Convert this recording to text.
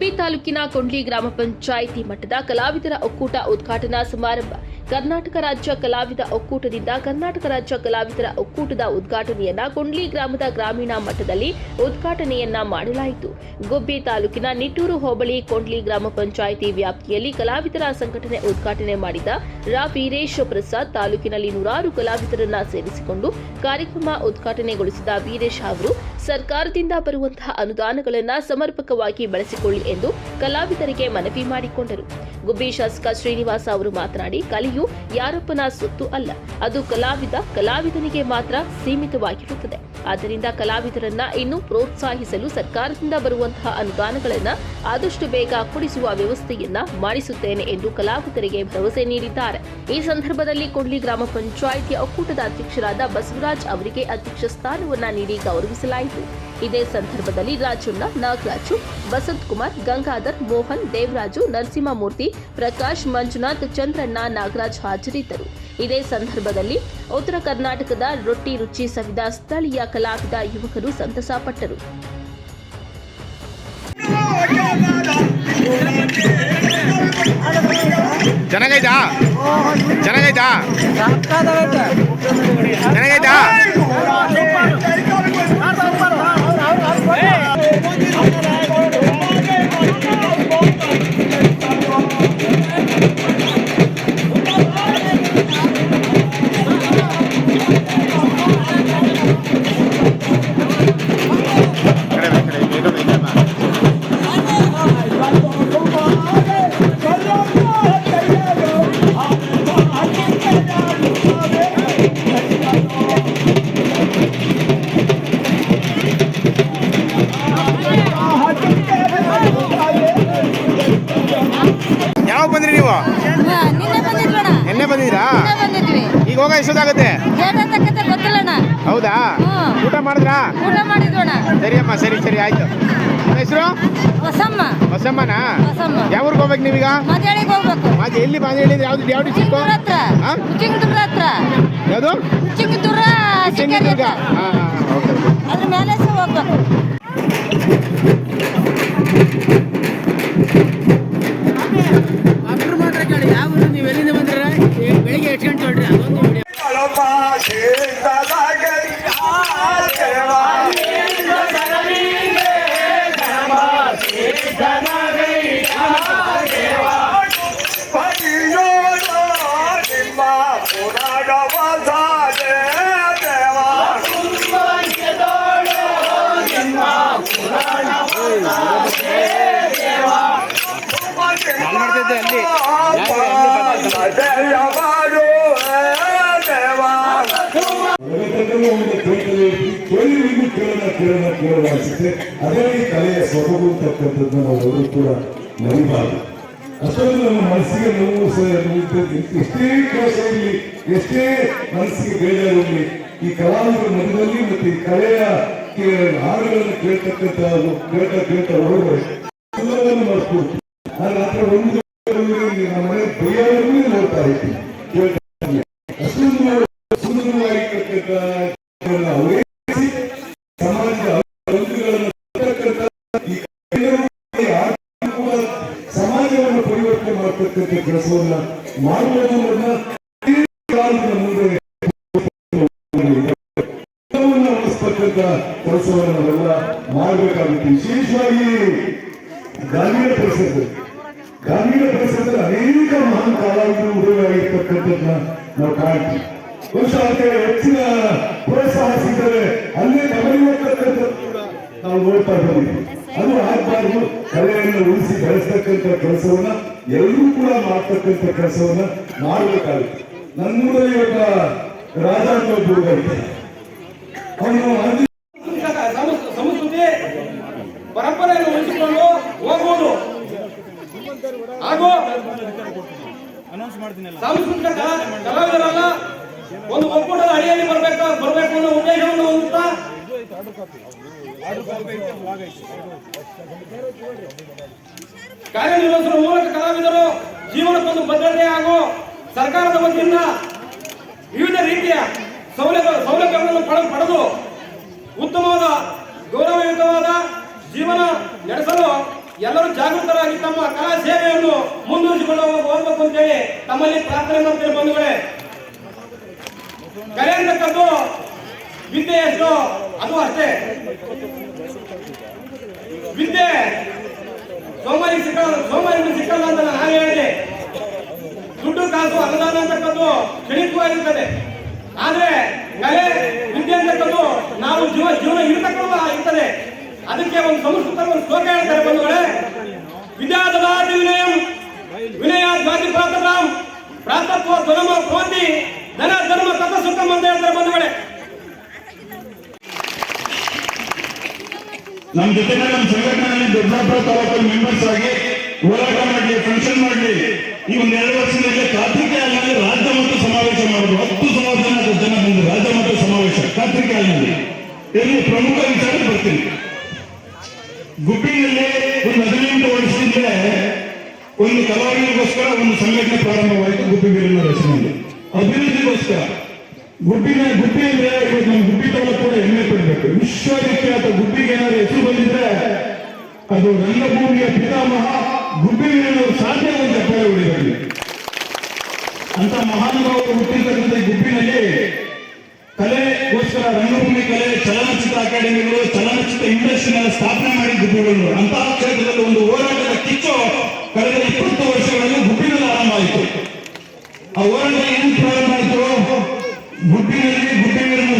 ಗುಬ್ಬಿ ತಾಲೂಕಿನ ಕೊಂಡ್ಲಿ ಗ್ರಾಮ ಪಂಚಾಯಿತಿ ಮಟ್ಟದ ಕಲಾವಿದರ ಒಕ್ಕೂಟ ಉದ್ಘಾಟನಾ ಸಮಾರಂಭ. ಕರ್ನಾಟಕ ರಾಜ್ಯ ಕಲಾವಿದ ಒಕ್ಕೂಟದಿಂದ ಕರ್ನಾಟಕ ರಾಜ್ಯ ಕಲಾವಿದರ ಒಕ್ಕೂಟದ ಉದ್ಘಾಟನೆಯನ್ನ ಕೊಂಡ್ಲಿ ಗ್ರಾಮದ ಗ್ರಾಮೀಣ ಮಟ್ಟದಲ್ಲಿ ಉದ್ಘಾಟನೆಯನ್ನ ಮಾಡಲಾಯಿತು. ಗುಬ್ಬಿ ತಾಲೂಕಿನ ನಿಟ್ಟೂರು ಹೋಬಳಿ ಕೊಂಡ್ಲಿ ಗ್ರಾಮ ಪಂಚಾಯಿತಿ ವ್ಯಾಪ್ತಿಯಲ್ಲಿ ಕಲಾವಿದರ ಸಂಘಟನೆ ಉದ್ಘಾಟನೆ ಮಾಡಿದ ರಾ ವೀರೇಶ್ ಪ್ರಸಾದ್ ತಾಲೂಕಿನಲ್ಲಿ ನೂರಾರು ಕಲಾವಿದರನ್ನ ಸೇರಿಸಿಕೊಂಡು ಕಾರ್ಯಕ್ರಮ ಉದ್ಘಾಟನೆಗೊಳಿಸಿದ ವೀರೇಶ್ ಅವರು ಸರ್ಕಾರದಿಂದ ಬರುವಂತಹ ಅನುದಾನಗಳನ್ನು ಸಮರ್ಪಕವಾಗಿ ಬಳಸಿಕೊಳ್ಳಿ ಎಂದು ಕಲಾವಿದರಿಗೆ ಮನವಿ ಮಾಡಿಕೊಂಡರು. ಗುಬ್ಬಿ ಶಾಸಕ ಶ್ರೀನಿವಾಸ ಅವರು ಮಾತನಾಡಿ, ಕಲೆಯು ಯಾರಪ್ಪನ ಸೊತ್ತು ಅಲ್ಲ, ಅದು ಕಲಾವಿದನಿಗೆ ಮಾತ್ರ ಸೀಮಿತವಾಗಿರುತ್ತದೆ. ಆದ್ದರಿಂದ ಕಲಾವಿದರನ್ನ ಇನ್ನೂ ಪ್ರೋತ್ಸಾಹಿಸಲು ಸರ್ಕಾರದಿಂದ ಬರುವಂತಹ ಅನುದಾನಗಳನ್ನು ಆದಷ್ಟು ಬೇಗ ಕೊಡಿಸುವ ವ್ಯವಸ್ಥೆಯನ್ನ ಮಾಡಿಸುತ್ತೇನೆ ಎಂದು ಕಲಾವಿದರಿಗೆ ಭರವಸೆ ನೀಡಿದ್ದಾರೆ. ಈ ಸಂದರ್ಭದಲ್ಲಿ ಕೊಂಡ್ಲಿ ಗ್ರಾಮ ಪಂಚಾಯಿತಿಯ ಒಕ್ಕೂಟದ ಅಧ್ಯಕ್ಷರಾದ ಬಸವರಾಜ್ ಅವರಿಗೆ ಅಧ್ಯಕ್ಷ ಸ್ಥಾನವನ್ನ ನೀಡಿ ಗೌರವಿಸಲಾಯಿತು. ಇದೇ ಸಂದರ್ಭದಲ್ಲಿ ರಾಜಣ್ಣ, ನಾಗರಾಜು, ವಸಂತ್ ಕುಮಾರ್, ಗಂಗಾಧರ್, ಮೋಹನ್, ದೇವರಾಜು, ನರಸಿಂಹಮೂರ್ತಿ, ಪ್ರಕಾಶ್, ಮಂಜುನಾಥ್, ಚಂದ್ರಣ್ಣ, ನಾಗರಾಜ್ ಹಾಜರಿದ್ದರು. ಇದೇ ಸಂದರ್ಭದಲ್ಲಿ ಉತ್ತರ ಕರ್ನಾಟಕದ ರೊಟ್ಟಿ ರುಚಿ ಸವಿದ ಸ್ಥಳೀಯ ಕಲಾವಿದ ಯುವಕರು ಸಂತಸ ಪಟ್ಟರು. ಚೆನ್ನಾಗೈತಾ ಯಾವಾಗ ಬಂದ್ರಿ ನೀವು? ನಿನ್ನೆ ಬಂದಿದ್ರಾ? ಈಗ ಹೋಗ ಎಷ್ಟೊತ್ತಾಗುತ್ತೆ? ಹೌದಾ? ಊಟ ಮಾಡಿದ್ರಾ? ಸರಿ ಅಮ್ಮ, ಸರಿ ಆಯ್ತು. ಹೆಸರು ಹೊಸಮ್ಮನಾ? ಯಾವ ಊರಿಗೆ ಹೋಗ್ಬೇಕು ನೀವೀಗ? ಮಾಜಿ ಎಲ್ಲಿ? ಮಾಜಿ ಯಾವ ಡಿಸ್ಟ್ರಿಕ್ಟ್? ಯಾವುದು? ಚಿಂಗಿದುರ್ಗ. ಅದ್ರ ಮೇಲೆ ಹೋಗ್ಬೇಕು. ನೀವು ಎಲ್ಲಿಂದ ಬಂದ್ರೆ ಬೆಳಿಗ್ಗೆ 8 ಗಂಟೆ ಹೊರಟ್ರಿ. ಅದೊಂದು ಅದೇ ಕಲೆಯ ಸೊಬಗು ಅಂತಕ್ಕಂಥದ್ದು ನಾವೆಲ್ಲರೂ ಕೂಡ ಮರಿಬಾರದು. ಅಷ್ಟೊಂದು ನಮ್ಮ ಮನಸ್ಸಿಗೆ ನೋವು ಎಷ್ಟೇ ಕೆಲಸ ಇರಲಿ, ಎಷ್ಟೇ ಮನಸ್ಸಿಗೆ ಬೇಜಾರಿರಲಿ, ಈ ಕಲಾವಿದರ ಮಧ್ಯದಲ್ಲಿ ಮತ್ತು ಈ ಕಲೆಯ ಹಾಡುಗಳನ್ನು ಕೇಳ್ತಾ ಹೊರಗಡೆ ಎಲ್ಲವನ್ನು ಮಾಡಿಸ್ಕೊಡ್ತೀವಿ. ನಾನು ಹತ್ರ ಒಂದು ನಮ್ಮ ಮನೆ ಬೈಯಾಗೂ ನೋಡ್ತಾ ಇರ್ತೀನಿ, ಅಷ್ಟೊಂದು ಸುಂದರವಾಗಿರ್ತಕ್ಕಂಥ ಅವರೇ ಸಮಾಜ ಸಮಾಜವನ್ನು ಪರಿವರ್ತನೆ ಮಾಡತಕ್ಕಂಥ ಕೆಲಸವನ್ನ ಮಾಡುವುದನ್ನ ಮುಂದೆ ಉಳಿಸ್ತಕ್ಕಂಥ ಕೆಲಸವನ್ನು ನಾವೆಲ್ಲ ಮಾಡಬೇಕಾಗುತ್ತೆ. ವಿಶೇಷವಾಗಿ ಗ್ರಾಮೀಣ ಪರಿಸರದಲ್ಲಿ ಅನೇಕ ಮಹಾನ್ ಕಲಾವಿದರು ಉದಯವಾಗಿರ್ತಕ್ಕಂಥದ್ದನ್ನ ನಾವು ಕಾಣ್ತೀವಿ. ಬಹುಶಃ ಅದಕ್ಕೆ ಹೆಚ್ಚಿನ ಪ್ರೋತ್ಸಾಹ ಸಿಗ್ತದೆ, ಅಲ್ಲೇ ಗಮನಿರ್ತಕ್ಕಂಥದ್ದು ಕೂಡ ನಾವು ನೋಡ್ತಾ ಬಂದಿದ್ದೀವಿ. ಅದು ಆಗಬಾರ್ದು. ಕಲೆಯನ್ನು ಉಳಿಸಿ ಬೆಳೆಸ್ತಕ್ಕಂಥ ಕೆಲಸವನ್ನ ಎಲ್ಲರೂ ಕೂಡ ಮಾಡ್ತಕ್ಕಂಥ ಕೆಲಸವನ್ನ ಮಾಡಬೇಕಾಗುತ್ತೆ. ನನ್ನೂರಲ್ಲಿ ಒಬ್ಬ ರಾಜ ಹುಡುಗ ಇದ್ದಾರೆ. ಅವನು ಸಂಸ್ಕೃತಿ ಪರಂಪರೆಯನ್ನು ಉಳಿಸಿಕೊಂಡು ಹೋಗುವುದು ಹಾಗೂ ಸಾಂಸ್ಕೃತಿಕ ಕಲಾವಿದರಲ್ಲ ಒಂದು ಒಕ್ಕೂಟದ ಅಡಿಯಲ್ಲಿ ಬರಬೇಕು ಅನ್ನೋ ಉದ್ದೇಶವನ್ನು ಹೊಂದುತ್ತಾ ಕಾರ್ಯನಿರ್ವಹಿಸುವ ಮೂಲಕ ಕಲಾವಿದರು ಜೀವನಕ್ಕೊಂದು ಭದ್ರತೆ ಹಾಗೂ ಸರ್ಕಾರದ ವತಿಯಿಂದ ವಿವಿಧ ರೀತಿಯ ಸೌಲಭ್ಯಗಳನ್ನು ಪಡೆದು ಉತ್ತಮವಾದ ಗೌರವಯುತವಾದ ಜೀವನ ನಡೆಸಲು ಎಲ್ಲರೂ ಜಾಗೃತರಾಗಿ ತಮ್ಮ ಕಲಾ ಸೇವೆಯನ್ನು ಮುಂದುವರಿಸಿಕೊಂಡು ಹೋಗ್ಬೇಕು ಅಂತೇಳಿ ತಮ್ಮಲ್ಲಿ ಪ್ರಾರ್ಥನೆ ಮಾಡ್ತೇನೆ ಬಂಧುಗಳೇ. ಕಲೆ ಅಂತಕ್ಕದ್ದು ವಿದ್ಯೆ ಎಷ್ಟು ಅದು ಅಷ್ಟೇ. ವಿದ್ಯೆ ಸೋಮಾರಿಗೆ ಸಿಕ್ಕಲ್ಲ ಅಂತ ನಾನು ಹೇಳಿದೆ. ದುಡ್ಡು ಕಾಸು ಅನುದಾನ ಅಂತಕ್ಕದ್ದು ಕ್ಷಣಿಕವಾಗಿರ್ತದೆ. ಆದ್ರೆ ಕಲೆ ವಿದ್ಯೆ ಅಂತಕ್ಕದ್ದು ನಾವು ಜೀವನ ಇರ್ತದೆ. ಅದಕ್ಕೆ ಒಂದು ಸಂಸ್ಕೃತ ಒಂದು ಶ್ಲೋಕ ಹೇಳ್ತಾರೆ ಬಂಧುಗಳೇ. ವಿದ್ಯಾದದಾತಿ ವಿನಯಂ ವಿನಯಾದ್ವಾದಿ ಪ್ರಾತರಾಮ್ ಪ್ರಾತತ್ವ ಧರ್ಮ ಭವಂತಿ ಧನ ಧರ್ಮ ತತ ಸುಖಂ ಅಂತ ಹೇಳ್ತಾರೆ ಬಂಧುಗಳೇ. ನಮ್ಮ ಜೊತೆ ನಮ್ಮ ಸಂಘಟನೆಯಲ್ಲಿ ದೊಡ್ಡಬಳ್ಳಾಪುರ ತಾಲೂಕಲ್ಲಿ ಮೆಂಬರ್ಸ್ ಆಗಿ ಹೋರಾಟ ಮಾಡಲಿ, ಫಂಕ್ಷನ್ ಮಾಡಲಿ. ಈ ಒಂದು 2 ವರ್ಷದಲ್ಲಿ ಕಾರ್ತಿಕ ಹಾಲಿನಲ್ಲಿ ರಾಜ್ಯ ಮಟ್ಟ ಸಮಾವೇಶ ಮಾಡೋದು. 10 ಜನ ಬಂದು ರಾಜ್ಯ ಮಟ್ಟ ಸಮಾವೇಶ ಕಾರ್ತಿಕ ಹಾಲಿನಲ್ಲಿ. ಇಲ್ಲಿ ಪ್ರಮುಖ ವಿಚಾರ ಬರ್ತೀನಿ. ಗುಬ್ಬಿನಲ್ಲಿ ಒಂದು 18 ವರ್ಷದಿಂದ ಒಂದು ಕಲಾವಿದರಿಗೋಸ್ಕರ ಒಂದು ಸಂಘಟನೆ ಪ್ರಾರಂಭವಾಯಿತು. ಗುಬ್ಬಿ ವೀರಣ್ಣ ರಚನೆಯಲ್ಲಿ ಅಭಿವೃದ್ಧಿಗೋಸ್ಕರ. ಗುಬ್ಬಿ ಅಂದ್ರೆ ಇವತ್ತು ನಮ್ಮ ಗುಬ್ಬಿ ತಾಲೂಕು ಕೂಡ ಹೆಮ್ಮೆ ಪಡಬೇಕು. ವಿಶ್ವವಿಖ್ಯಾತ ಗುಬ್ಬಿಗೆ ಏನಾದ್ರು ಹೆಸರು ಬಂದಿದ್ರೆ ಅದು ರಂಗಭೂಮಿಯ ಪಿತಾಮಹ ಗುಬ್ಬಿ ವೀರಣ್ಣವರು ಸಾಧ್ಯ ಒಂದು ಹೆಬ್ಬಾಳೆ ಹೊಡಿಬೇಕು. ಅಂತ ಮಹಾನುಭಾವರು ಹುಟ್ಟಿರ್ತಕ್ಕಂಥ ಗುಬ್ಬಿನಲ್ಲಿ ಕಲೆಗೋಸ್ಕರ ರಂಗಭೂಮಿ ಕಲೆ, ಚಲನಚಿತ್ರ ಅಕಾಡೆಮಿಗಳು, ಚಲನಚಿತ್ರ ಇಂಡಸ್ಟ್ರಿನ ಸ್ಥಾಪನೆ ಮಾಡಿ ಗುಬ್ಬಿಗಳು. ಅಂತಹ ಕ್ಷೇತ್ರದಲ್ಲಿ ಒಂದು ಹೋರಾಟದ ಕಿಚ್ಚು ಕಳೆದ 20 ವರ್ಷಗಳಲ್ಲಿ ಗುಬ್ಬಿನಲ್ಲಿ ಆರಂಭ ಆಯಿತು. ಆ ಹೋರಾಟ ಏನು ಪ್ರಾರಂಭ ಆಯಿತು? ಗುಬ್ಬಿನಲ್ಲಿ ಗುಬ್ಬಿ ವೀರಣ್ಣ